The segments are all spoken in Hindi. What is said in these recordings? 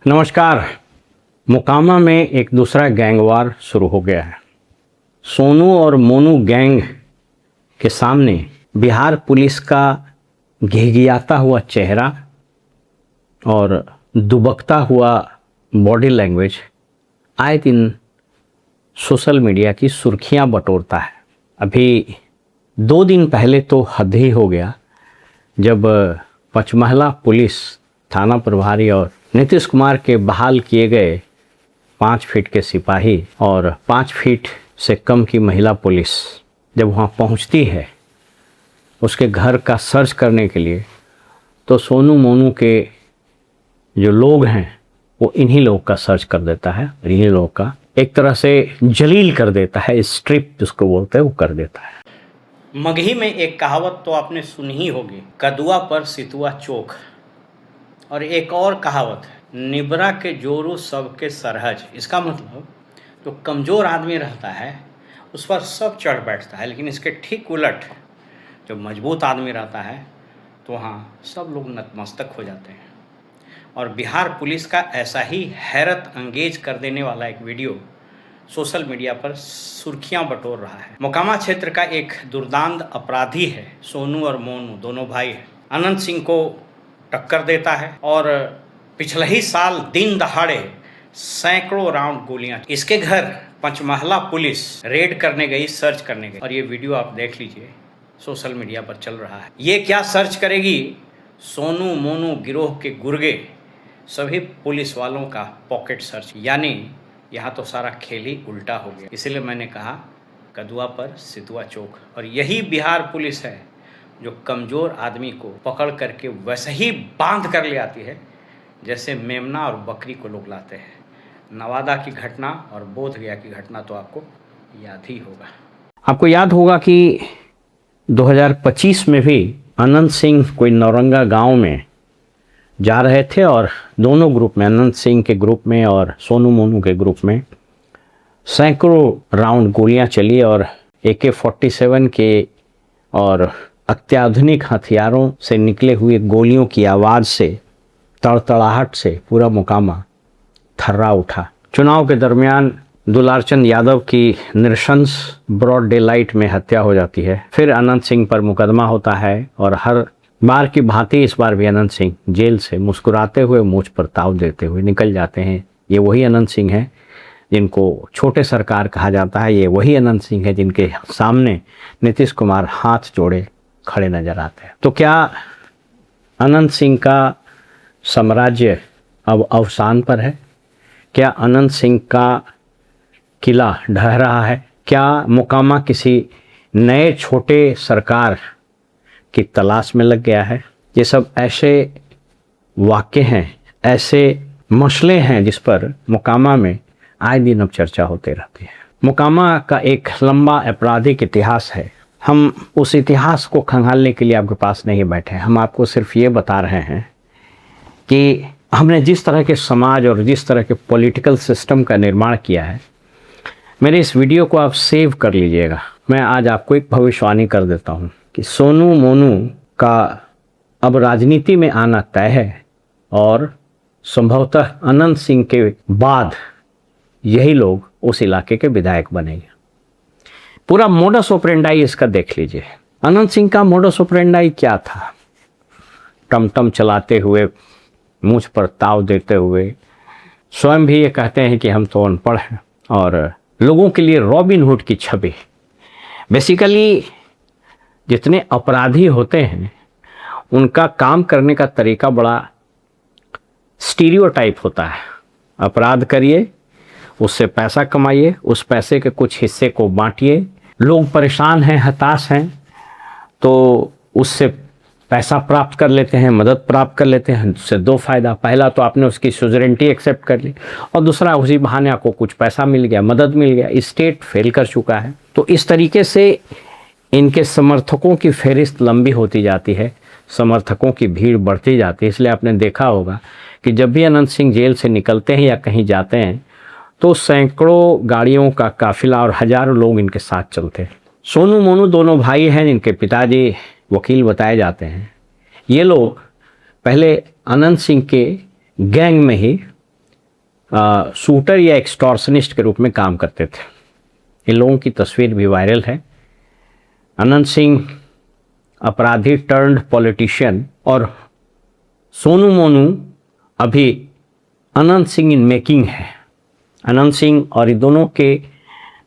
नमस्कार। मोकामा में एक दूसरा गैंगवार शुरू हो गया है। सोनू और मोनू गैंग के सामने बिहार पुलिस का घिघियाता हुआ चेहरा और दुबकता हुआ बॉडी लैंग्वेज आए दिन सोशल मीडिया की सुर्खियां बटोरता है। अभी 2 दिन पहले तो हद ही हो गया जब पचमहला पुलिस थाना प्रभारी और नीतीश कुमार के बहाल किए गए 5 फीट के सिपाही और 5 फीट से कम की महिला पुलिस जब वहाँ पहुँचती है उसके घर का सर्च करने के लिए, तो सोनू मोनू के जो लोग हैं वो इन्हीं लोग का सर्च कर देता है और इन्हीं लोग का एक तरह से जलील कर देता है, स्ट्रिप जिसको बोलते हैं वो कर देता है। मगही में एक कहावत तो आपने सुनी ही होगी, कदुआ पर सितुआ चोख। और एक और कहावत है, निबरा के जोरू सबके सरहज। इसका मतलब जो कमज़ोर आदमी रहता है उस पर सब चढ़ बैठता है, लेकिन इसके ठीक उलट जो मजबूत आदमी रहता है तो वहाँ सब लोग नतमस्तक हो जाते हैं। और बिहार पुलिस का ऐसा ही हैरत अंगेज कर देने वाला एक वीडियो सोशल मीडिया पर सुर्खियां बटोर रहा है। मोकामा क्षेत्र का एक दुर्दांत अपराधी है, सोनू और मोनू दोनों भाई हैं। अनंत सिंह को टक्कर देता है और पिछले ही साल दिन दहाड़े सैकड़ों राउंड गोलियां, इसके घर पंचमहला पुलिस रेड करने गई, सर्च करने गई। और ये वीडियो आप देख लीजिए, सोशल मीडिया पर चल रहा है। ये क्या सर्च करेगी, सोनू मोनू गिरोह के गुर्गे सभी पुलिस वालों का पॉकेट सर्च। यानी यहाँ तो सारा खेल ही उल्टा हो गया। इसलिए मैंने कहा कदुआ पर सितुआ चोक। और यही बिहार पुलिस है जो कमज़ोर आदमी को पकड़ करके वैसे ही बांध कर ले आती है जैसे मेमना और बकरी को लोग लाते हैं। नवादा की घटना और बोधगया की घटना तो आपको याद ही होगा। आपको याद होगा कि 2025 में भी अनंत सिंह कोई नौरंगा गांव में जा रहे थे और दोनों ग्रुप में, अनंत सिंह के ग्रुप में और सोनू मोनू के ग्रुप में सैकड़ों राउंड गोलियां चली और AK-47 के और अत्याधुनिक हथियारों से निकले हुए गोलियों की आवाज़ से, तड़तड़ाहट से पूरा मोकामा थर्रा उठा। चुनाव के दरमियान दुलारचंद यादव की नृशंस ब्रॉड डे लाइट में हत्या हो जाती है। फिर अनंत सिंह पर मुकदमा होता है और हर बार की भांति इस बार भी अनंत सिंह जेल से मुस्कुराते हुए, मूंछ पर ताव देते हुए निकल जाते हैं। ये वही अनंत सिंह हैं जिनको छोटे सरकार कहा जाता है। ये वही अनंत सिंह है जिनके सामने नीतीश कुमार हाथ जोड़े खड़े नजर आते हैं। तो क्या अनंत सिंह का साम्राज्य अब अवसान पर है? क्या अनंत सिंह का किला ढह रहा है? क्या मोकामा किसी नए छोटे सरकार की तलाश में लग गया है? ये सब ऐसे वाक़े हैं, ऐसे मसले हैं जिस पर मोकामा में आए दिन अब चर्चा होते रहती है। मोकामा का एक लंबा आपराधिक इतिहास है। हम उस इतिहास को खंगालने के लिए आपके पास नहीं बैठे हैं। हम आपको सिर्फ ये बता रहे हैं कि हमने जिस तरह के समाज और जिस तरह के पॉलिटिकल सिस्टम का निर्माण किया है, मेरे इस वीडियो को आप सेव कर लीजिएगा। मैं आज आपको एक भविष्यवाणी कर देता हूँ कि सोनू मोनू का अब राजनीति में आना तय है और संभवतः अनंत सिंह के बाद यही लोग उस इलाके के विधायक बनेंगे। पूरा मोडस ऑपरेंडाई इसका देख लीजिए। अनंत सिंह का मोडस ऑपरेंडाई क्या था? टमटम चलाते हुए, मूंछ पर ताव देते हुए, स्वयं भी ये कहते हैं कि हम तो अनपढ़ हैं, और लोगों के लिए रॉबिन हुड की छवि। बेसिकली जितने अपराधी होते हैं उनका काम करने का तरीका बड़ा स्टीरियोटाइप होता है। अपराध करिए, उससे पैसा कमाइए, उस पैसे के कुछ हिस्से को बांटिए। लोग परेशान हैं, हताश हैं, तो उससे पैसा प्राप्त कर लेते हैं, मदद प्राप्त कर लेते हैं। उससे 2 फ़ायदा, पहला तो आपने उसकी सोवरेनिटी एक्सेप्ट कर ली और दूसरा उसी बहाने आपको कुछ पैसा मिल गया, मदद मिल गया। स्टेट फेल कर चुका है। तो इस तरीके से इनके समर्थकों की फहरिस्त लंबी होती जाती है, समर्थकों की भीड़ बढ़ती जाती है। इसलिए आपने देखा होगा कि जब भी अनंत सिंह जेल से निकलते हैं या कहीं जाते हैं तो सैकड़ों गाड़ियों का काफिला और हजारों लोग इनके साथ चलते हैं। सोनू मोनू दोनों भाई हैं जिनके पिताजी वकील बताए जाते हैं। ये लोग पहले अनंत सिंह के गैंग में ही शूटर या एक्सटॉर्शनिस्ट के रूप में काम करते थे। इन लोगों की तस्वीर भी वायरल है। अनंत सिंह अपराधी टर्न्ड पॉलिटिशियन और सोनू मोनू अभी अनंत सिंह इन मेकिंग है। अनंत सिंह और ये दोनों के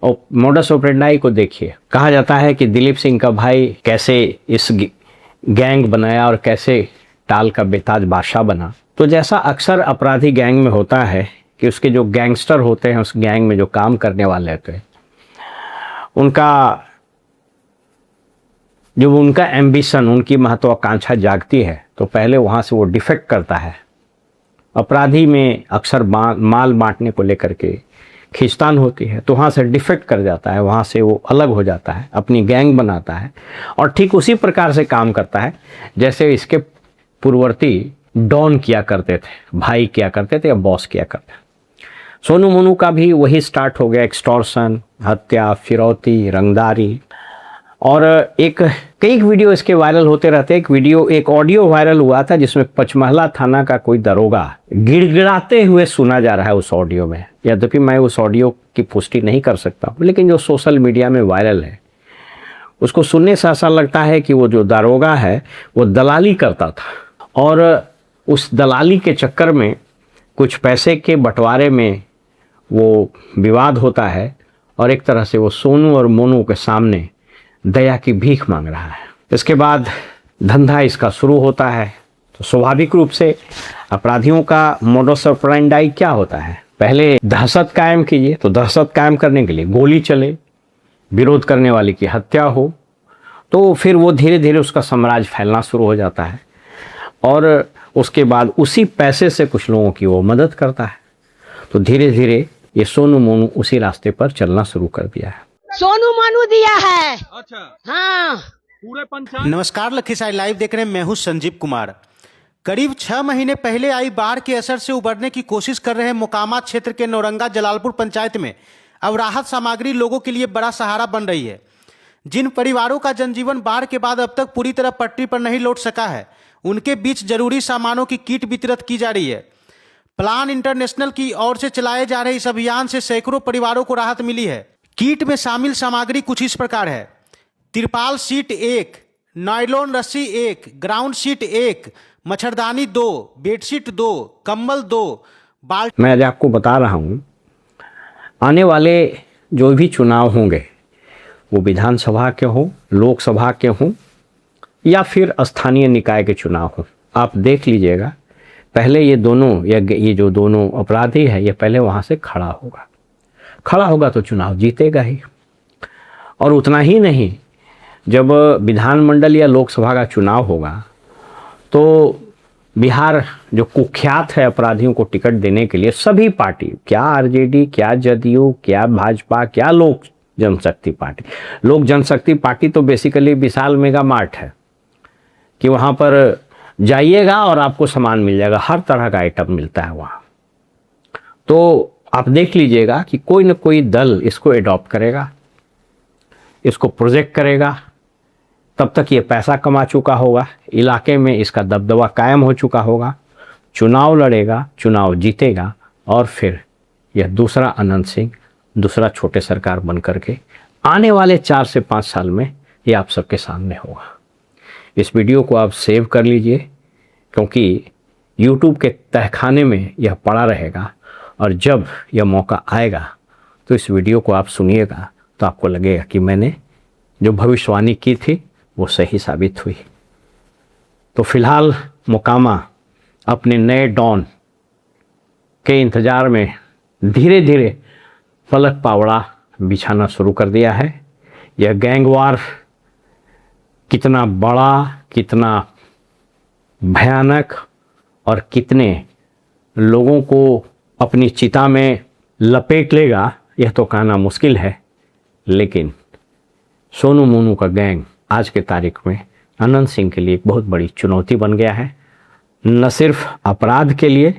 मोडस ऑपरेंडाई को देखिए। कहा जाता है कि दिलीप सिंह का भाई कैसे इस गैंग बनाया और कैसे टाल का बेताज बादशाह बना। तो जैसा अक्सर अपराधी गैंग में होता है कि उसके जो गैंगस्टर होते हैं, उस गैंग में जो काम करने वाले होते हैं, जब उनका एम्बिशन, उनकी महत्वाकांक्षा जागती है तो पहले वहाँ से वो डिफेक्ट करता है। अपराधी में अक्सर माल बांटने को लेकर के खींचतान होती है, तो वहाँ से डिफेक्ट कर जाता है, वहाँ से वो अलग हो जाता है, अपनी गैंग बनाता है और ठीक उसी प्रकार से काम करता है जैसे इसके पूर्ववर्ती डॉन किया करते थे, भाई किया करते थे या बॉस किया करते थे। सोनू मोनू का भी वही स्टार्ट हो गया, एक्सटॉर्शन, हत्या, फिरौती, रंगदारी। और कई वीडियो इसके वायरल होते रहते हैं। एक ऑडियो वायरल हुआ था जिसमें पचमहला थाना का कोई दरोगा गिड़गिड़ाते हुए सुना जा रहा है उस ऑडियो में। यद्यपि मैं उस ऑडियो की पुष्टि नहीं कर सकता, लेकिन जो सोशल मीडिया में वायरल है उसको सुनने से ऐसा लगता है कि वो जो दरोगा है वो दलाली करता था और उस दलाली के चक्कर में कुछ पैसे के बंटवारे में वो विवाद होता है और एक तरह से वो सोनू और मोनू के सामने दया की भीख मांग रहा है। इसके बाद धंधा इसका शुरू होता है। तो स्वाभाविक रूप से अपराधियों का मोडस ऑपरेंडाई क्या होता है? पहले दहशत कायम कीजिए, तो दहशत कायम करने के लिए गोली चले, विरोध करने वाले की हत्या हो, तो फिर वो धीरे धीरे उसका साम्राज्य फैलना शुरू हो जाता है और उसके बाद उसी पैसे से कुछ लोगों की वो मदद करता है। तो धीरे धीरे ये सोनू मोनू उसी रास्ते पर चलना शुरू कर दिया है। सोनू मोनू दिया है। अच्छा, हाँ। पूरे पंचायत। नमस्कार, लखीसराय लाइव देख रहे हैं। मैं हूं संजीव कुमार। करीब 6 महीने पहले आई बाढ़ के असर से उबरने की कोशिश कर रहे मोकामा क्षेत्र के नौरंगा जलालपुर पंचायत में अब राहत सामग्री लोगों के लिए बड़ा सहारा बन रही है। जिन परिवारों का जनजीवन बाढ़ के बाद अब तक पूरी तरह पटरी पर नहीं लौट सका है, उनके बीच जरूरी सामानों की किट वितरित की जा रही है। प्लान इंटरनेशनल की ओर से चलाए जा रहे इस अभियान से सैकड़ों परिवारों को राहत मिली है। किट में शामिल सामग्री कुछ इस प्रकार है: तिरपाल शीट 1, नायलॉन रस्सी 1, ग्राउंड शीट 1, मच्छरदानी 2, बेडशीट 2, कंबल 2, मैं आज आपको बता रहा हूँ, आने वाले जो भी चुनाव होंगे वो विधानसभा के हों, लोकसभा के हों या फिर स्थानीय निकाय के चुनाव हों, आप देख लीजिएगा, पहले ये जो दोनों अपराधी है ये पहले वहाँ से खड़ा होगा तो चुनाव जीतेगा ही। और उतना ही नहीं, जब विधानमंडल या लोकसभा का चुनाव होगा तो बिहार जो कुख्यात है अपराधियों को टिकट देने के लिए सभी पार्टी, क्या आरजेडी, क्या जदयू, क्या भाजपा, क्या लोक जनशक्ति पार्टी। लोक जनशक्ति पार्टी तो बेसिकली विशाल मेगा मार्ट है कि वहाँ पर जाइएगा और आपको सामान मिल जाएगा, हर तरह का आइटम मिलता है वहाँ। तो आप देख लीजिएगा कि कोई न कोई दल इसको एडॉप्ट करेगा, इसको प्रोजेक्ट करेगा, तब तक ये पैसा कमा चुका होगा, इलाके में इसका दबदबा कायम हो चुका होगा, चुनाव लड़ेगा, चुनाव जीतेगा और फिर यह दूसरा अनंत सिंह, दूसरा छोटे सरकार बन करके आने वाले 4 से 5 साल में ये आप सबके सामने होगा। इस वीडियो को आप सेव कर लीजिए क्योंकि YouTube के तहखाने में यह पड़ा रहेगा और जब यह मौका आएगा तो इस वीडियो को आप सुनिएगा तो आपको लगेगा कि मैंने जो भविष्यवाणी की थी वो सही साबित हुई। तो फिलहाल मोकामा अपने नए डॉन के इंतज़ार में धीरे धीरे पलक पावड़ा बिछाना शुरू कर दिया है। यह गैंगवार कितना बड़ा, कितना भयानक और कितने लोगों को अपनी चिता में लपेट लेगा यह तो कहना मुश्किल है, लेकिन सोनू मोनू का गैंग आज के तारीख में अनंत सिंह के लिए एक बहुत बड़ी चुनौती बन गया है, न सिर्फ अपराध के लिए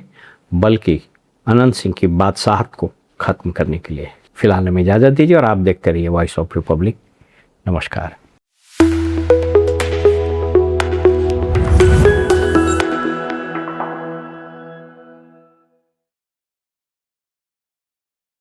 बल्कि अनंत सिंह की बादशाहत को ख़त्म करने के लिए। फिलहाल हमें इजाज़त दीजिए और आप देखते रहिए वॉइस ऑफ रिपब्लिक। नमस्कार।